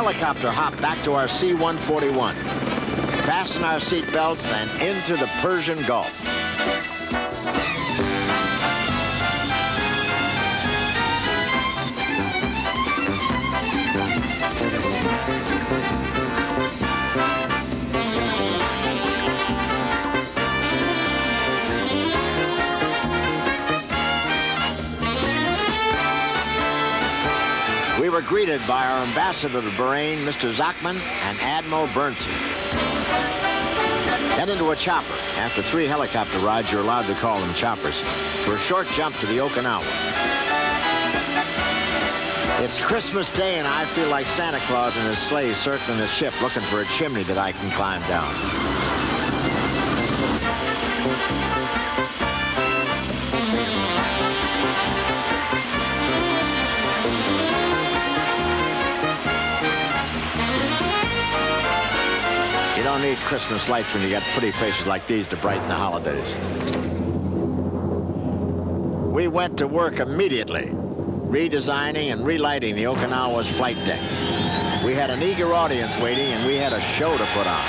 helicopter hop back to our C-141. Fasten our seatbelts and into the Persian Gulf. We were greeted by our ambassador to Bahrain, Mr. Zachman, and Admiral Bernstein. Then into a chopper. After 3 helicopter rides, you're allowed to call them choppers, for a short jump to the Okinawa. It's Christmas Day, and I feel like Santa Claus and his sleigh circling the ship, looking for a chimney that I can climb down. You don't need Christmas lights when you got pretty faces like these to brighten the holidays. We went to work immediately, redesigning and relighting the Okinawa's flight deck. We had an eager audience waiting, and we had a show to put on.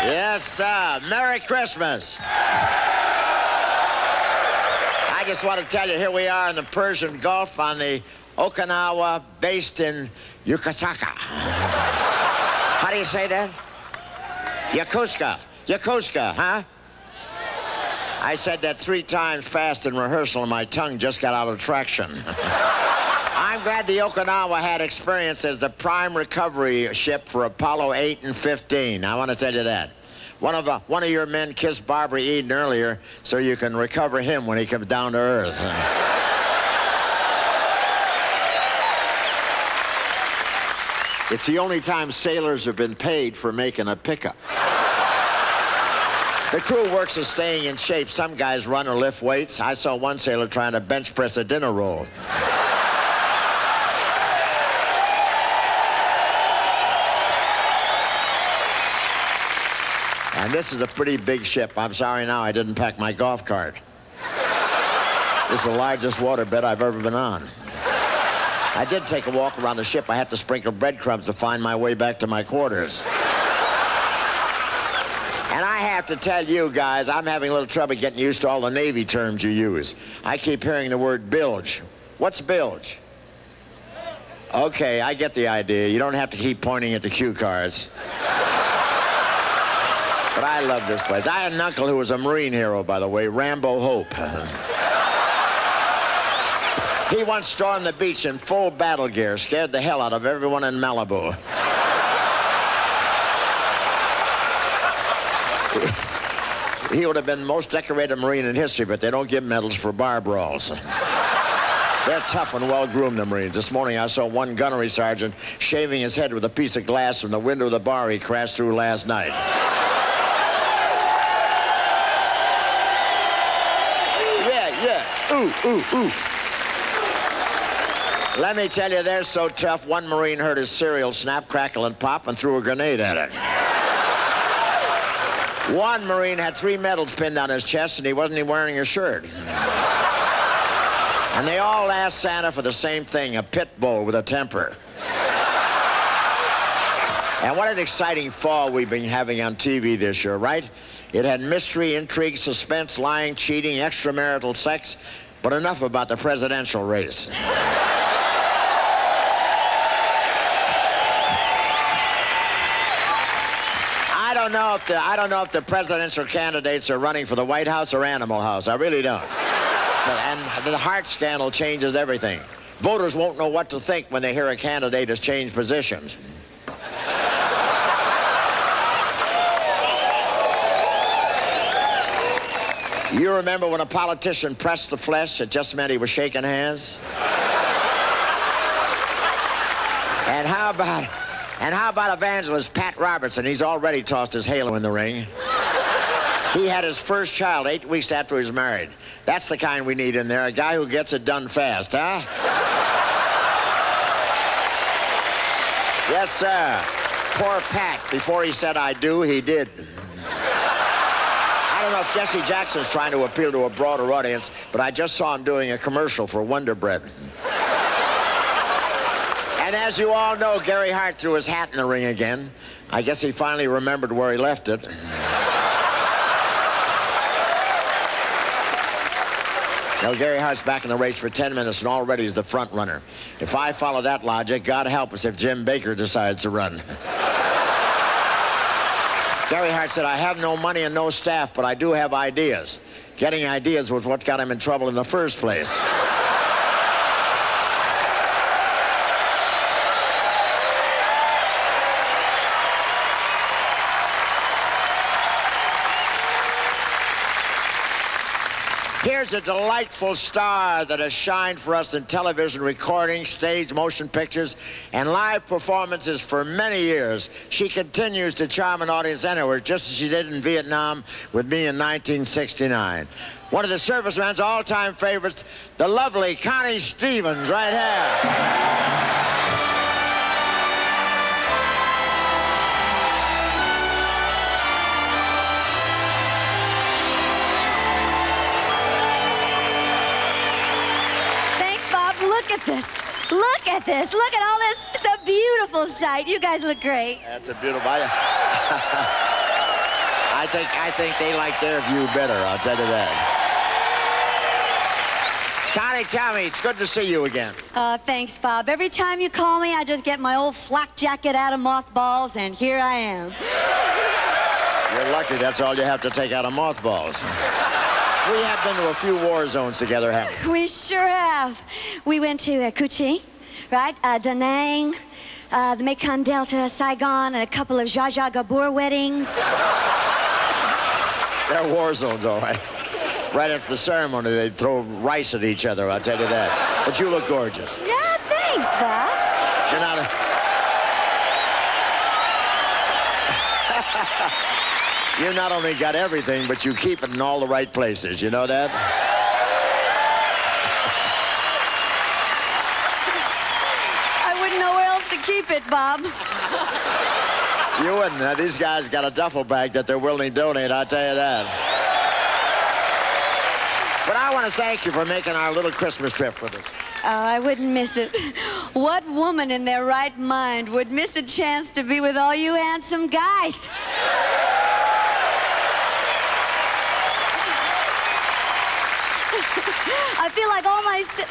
Yes, sir. Merry Christmas. I just want to tell you, here we are in the Persian Gulf on the Okinawa, based in Yokosuka. How do you say that? Yokosuka. Yokosuka, huh? I said that 3 times fast in rehearsal, and my tongue just got out of traction. I'm glad the Okinawa had experience as the prime recovery ship for Apollo 8 and 15. I want to tell you that. One of your men kissed Barbara Eden earlier, so you can recover him when he comes down to Earth. It's the only time sailors have been paid for making a pickup. The crew works at staying in shape. Some guys run or lift weights. I saw one sailor trying to bench press a dinner roll. And this is a pretty big ship. I'm sorry now I didn't pack my golf cart. This is the largest waterbed I've ever been on. I did take a walk around the ship. I had to sprinkle breadcrumbs to find my way back to my quarters. And I have to tell you guys, I'm having a little trouble getting used to all the Navy terms you use. I keep hearing the word bilge. What's bilge? Okay, I get the idea. You don't have to keep pointing at the cue cards. But I love this place. I had an uncle who was a Marine hero, by the way, Rambo Hope. He once stormed the beach in full battle gear, scared the hell out of everyone in Malibu. He would have been the most decorated Marine in history, but they don't give medals for bar brawls. They're tough and well-groomed, the Marines. This morning I saw one gunnery sergeant shaving his head with a piece of glass from the window of the bar he crashed through last night. Ooh, ooh, ooh. Let me tell you, they're so tough, one Marine heard his cereal snap, crackle, and pop and threw a grenade at it. One Marine had 3 medals pinned on his chest, and he wasn't even wearing a shirt. And they all asked Santa for the same thing, a pit bull with a temper. And what an exciting fall we've been having on TV this year, right? It had mystery, intrigue, suspense, lying, cheating, extramarital sex, but enough about the presidential race. I don't know if the presidential candidates are running for the White House or Animal House. I really don't. And the Hart scandal changes everything. Voters won't know what to think when they hear a candidate has changed positions. You remember when a politician pressed the flesh, it just meant he was shaking hands? And how And how about evangelist Pat Robertson? He's already tossed his halo in the ring. He had his first child 8 weeks after he was married. That's the kind we need in there, a guy who gets it done fast, huh? Yes, sir. Poor Pat, before he said I do, he did. I don't know if Jesse Jackson's trying to appeal to a broader audience, but I just saw him doing a commercial for Wonder Bread. And as you all know, Gary Hart threw his hat in the ring again. I guess he finally remembered where he left it. Now, Gary Hart's back in the race for 10 minutes and already is the front runner. If I follow that logic, God help us if Jim Baker decides to run. Gary Hart said, I have no money and no staff, but I do have ideas. Getting ideas was what got him in trouble in the first place. Here's a delightful star that has shined for us in television recording, stage, motion pictures, and live performances for many years. She continues to charm an audience anywhere, just as she did in Vietnam with me in 1969. One of the servicemen's all-time favorites, the lovely Connie Stevens, right here. Look at this. Look at this. Look at all this. It's a beautiful sight. You guys look great. That's a beautiful... I think they like their view better, I'll tell you that. Connie, tell me, it's good to see you again. Thanks, Bob. Every time you call me, I just get my old flak jacket out of mothballs, and here I am. You're lucky that's all you have to take out of mothballs. We have been to a few war zones together, haven't we? We sure have. We went to Kuching, right? Da Nang, the Mekong Delta, Saigon, and a couple of Zsa Zsa Gabor weddings. They're war zones, all right. Right after the ceremony, they throw rice at each other, I'll tell you that. But you look gorgeous. Yeah, thanks, Bob. You're not a... You not only got everything, but you keep it in all the right places. You know that? I wouldn't know where else to keep it, Bob. You wouldn't. These guys got a duffel bag that they're willing to donate, I'll tell you that. But I want to thank you for making our little Christmas trip with us. I wouldn't miss it. What woman in their right mind would miss a chance to be with all you handsome guys? I feel like all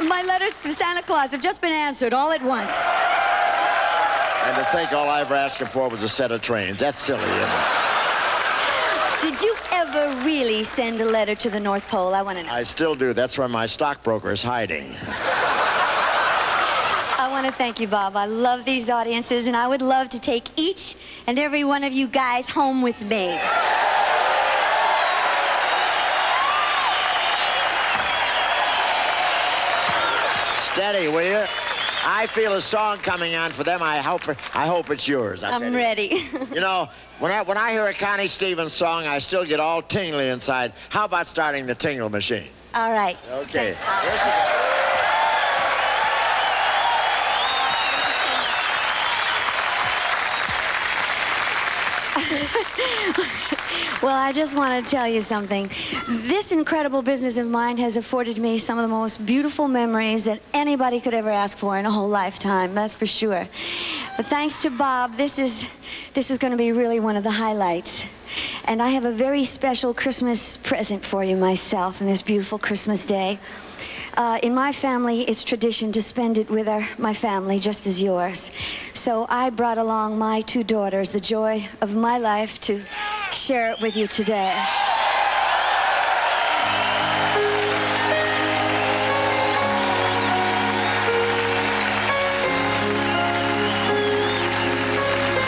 my letters to Santa Claus have just been answered all at once. And to think all I ever asked him for was a set of trains. That's silly, isn't it? Did you ever really send a letter to the North Pole? I want to know. I still do. That's where my stockbroker is hiding. I want to thank you, Bob. I love these audiences, and I would love to take each and every one of you guys home with me. Steady, will you? I feel a song coming on for them. I hope it's yours. I'm ready. You know, when I hear a Connie Stevens song, I still get all tingly inside. How about starting the tingle machine? All right. Okay. Well, I just want to tell you something. This incredible business of mine has afforded me some of the most beautiful memories that anybody could ever ask for in a whole lifetime, that's for sure. But thanks to Bob, this is going to be really one of the highlights. And I have a very special Christmas present for you myself on this beautiful Christmas day. In my family, it's tradition to spend it with my family, just as yours. So I brought along my 2 daughters, the joy of my life, to share it with you today.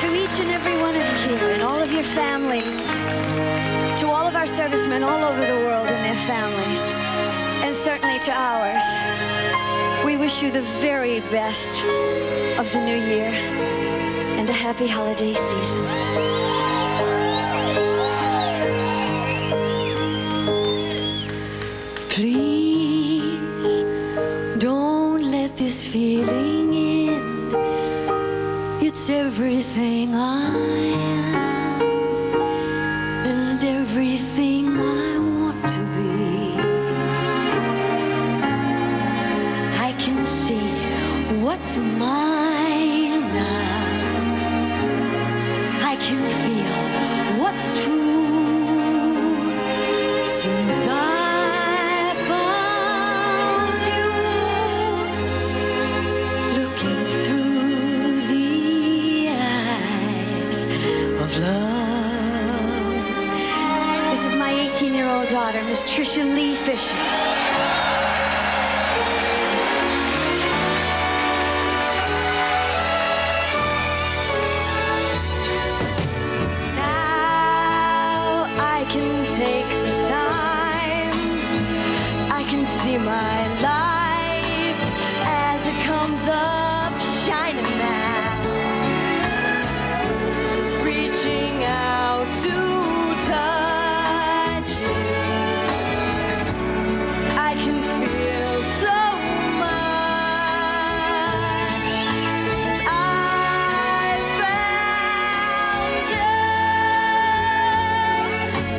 To each and every one of you here, and all of your families, to all of our servicemen all over the world and their families, and certainly to ours, we wish you the very best of the new year. And and a happy holiday season. Please don't let this feeling end. It's everything I am and everything I want to be. I can see what's mine now. I can feel what's true since I found you, looking through the eyes of love. This is my 18-year-old daughter, Miss Tricia Lee Fisher. Take the time, I can see my life as it comes up shining now, reaching out to touch you. I can feel so much since I found you,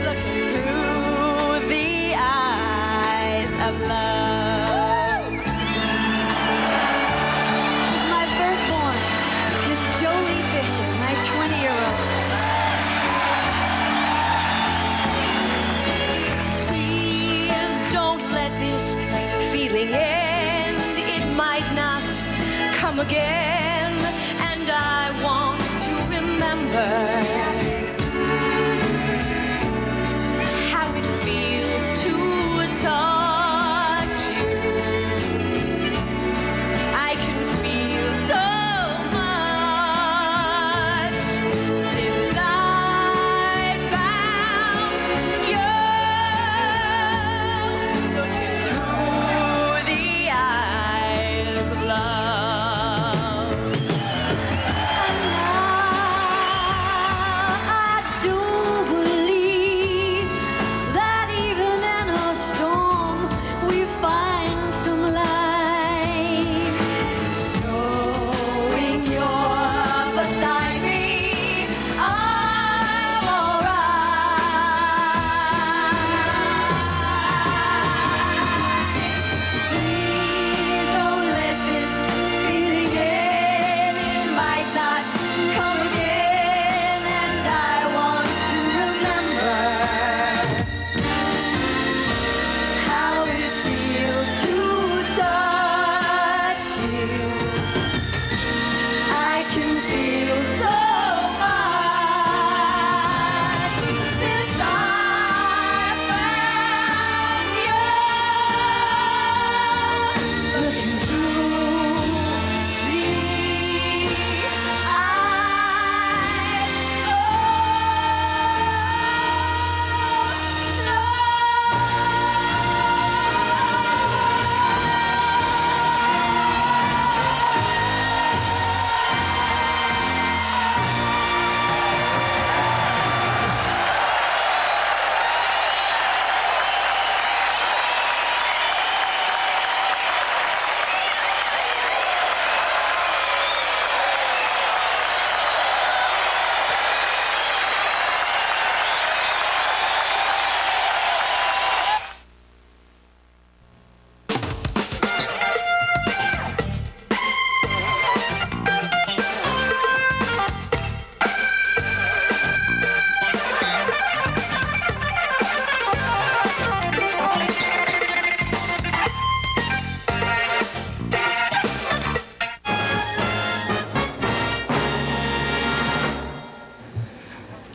looking through the eyes of love. This is my firstborn, Miss Jolie Fisher, my 20-year-old. Please don't let this feeling end. It might not come again, and I want to remember how it feels to touch you. I can feel so much since I found you, looking through the eyes of love. And now I do believe that even in a storm we find some light. Knowing you're beside me, I'm alright. Please don't let this feeling end. It might not come again, and I want to remember how it feels to touch you. I can feel so much since I found you, looking through the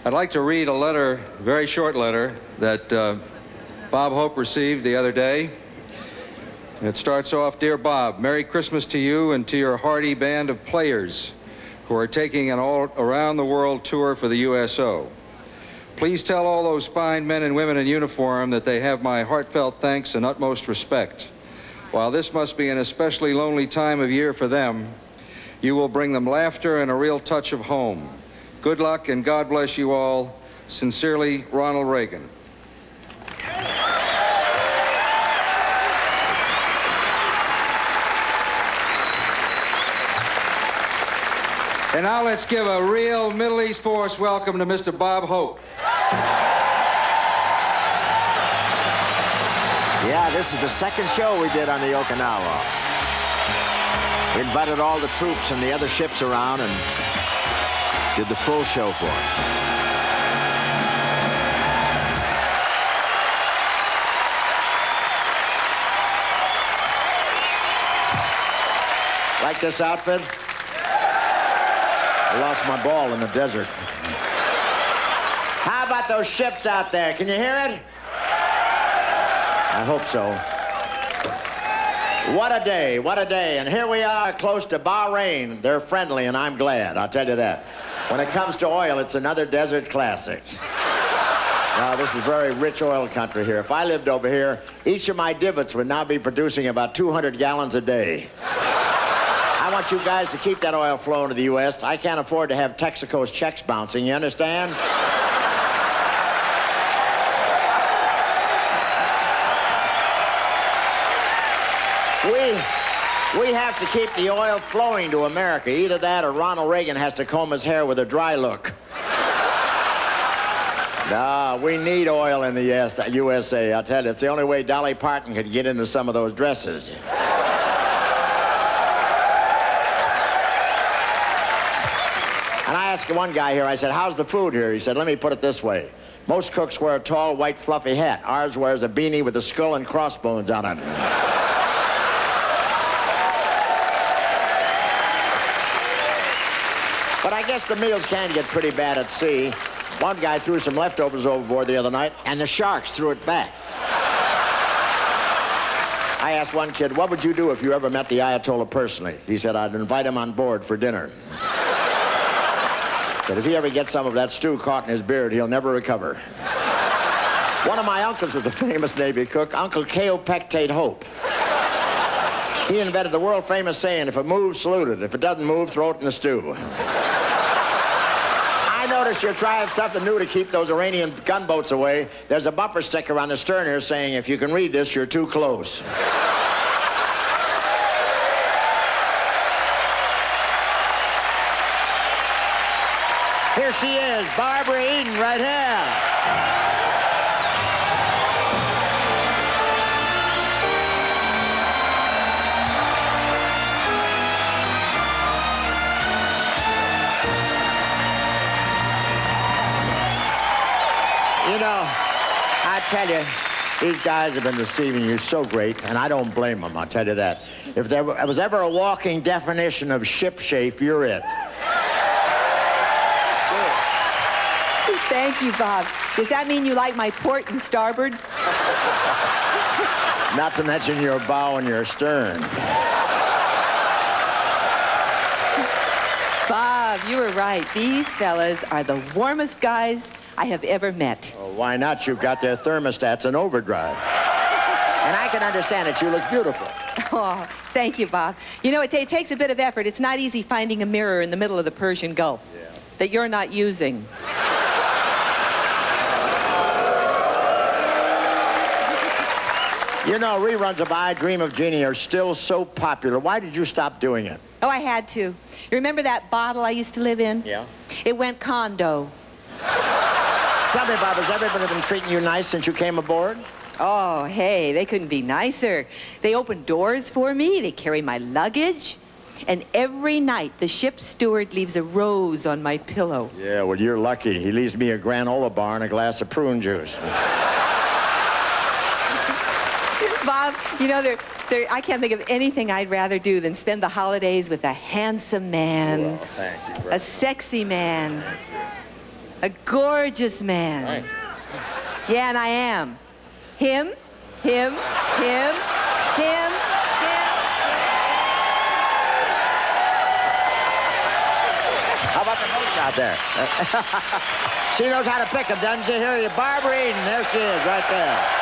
I'd like to read a letter, very short letter, that Bob Hope received the other day. It starts off, "Dear Bob, Merry Christmas to you and to your hearty band of players who are taking an all-around-the-world tour for the USO. Please tell all those fine men and women in uniform that they have my heartfelt thanks and utmost respect. While this must be an especially lonely time of year for them, You will bring them laughter and a real touch of home. Good luck and God bless you all. Sincerely, Ronald Reagan. And now let's give a real Middle East force welcome to Mr. Bob Hope. Yeah, this is the second show we did on the Okinawa. We invited all the troops and the other ships around and did the full show for them. Like this outfit? I lost my ball in the desert. How about those ships out there? Can you hear it? I hope so. What a day, what a day. And here we are close to Bahrain. They're friendly, and I'm glad, I'll tell you that. When it comes to oil, it's another desert classic. Now, this is very rich oil country here. If I lived over here, each of my divots would now be producing about 200 gallons a day. I want you guys to keep that oil flowing to the U.S. I can't afford to have Texaco's checks bouncing, you understand? We have to keep the oil flowing to America. Either that or Ronald Reagan has to comb his hair with a dry look. No, we need oil in the USA. I'll tell you, it's the only way Dolly Parton could get into some of those dresses. And I asked one guy here, I said, how's the food here? He said, let me put it this way. Most cooks wear a tall, white, fluffy hat. Ours wears a beanie with a skull and crossbones on it. But I guess the meals can get pretty bad at sea. One guy threw some leftovers overboard the other night, and the sharks threw it back. I asked one kid, what would you do if you ever met the Ayatollah personally? He said, I'd invite him on board for dinner. Said, if he ever gets some of that stew caught in his beard, he'll never recover. One of my uncles was a famous Navy cook, Uncle K.O. Hope. He invented the world-famous saying, if it moves, salute it. If it doesn't move, throw it in the stew. I notice you're trying something new to keep those Iranian gunboats away. There's a bumper sticker on the stern here saying, if you can read this, you're too close. Here she is, Barbara Eden, right here. You know, I tell you, these guys have been receiving you so great, and I don't blame them, I'll tell you that. If there was ever a walking definition of ship shape, you're it. Thank you, Bob. Does that mean you like my port and starboard? Not to mention your bow and your stern. Bob, you were right. These fellas are the warmest guys I have ever met. Well, why not? You've got their thermostats in overdrive. And I can understand it. You look beautiful. Oh, thank you, Bob. You know, it takes a bit of effort. It's not easy finding a mirror in the middle of the Persian Gulf that you're not using. You know, reruns of I Dream of Jeannie are still so popular. Why did you stop doing it? Oh, I had to. You remember that bottle I used to live in? Yeah. It went condo. Tell me, Bob, has everybody been treating you nice since you came aboard? Oh, hey, they couldn't be nicer. They open doors for me. They carry my luggage. And every night, the ship's steward leaves a rose on my pillow. Yeah, well, you're lucky. He leaves me a granola bar and a glass of prune juice. Bob, you know, I can't think of anything I'd rather do than spend the holidays with a handsome man, Well, thank you. a sexy man, a gorgeous man. Thank you. Yeah, and I am. Him, him, him, him, him. How about the folks out there? She knows how to pick them, doesn't she? Here, Barbara Eden. There she is, right there.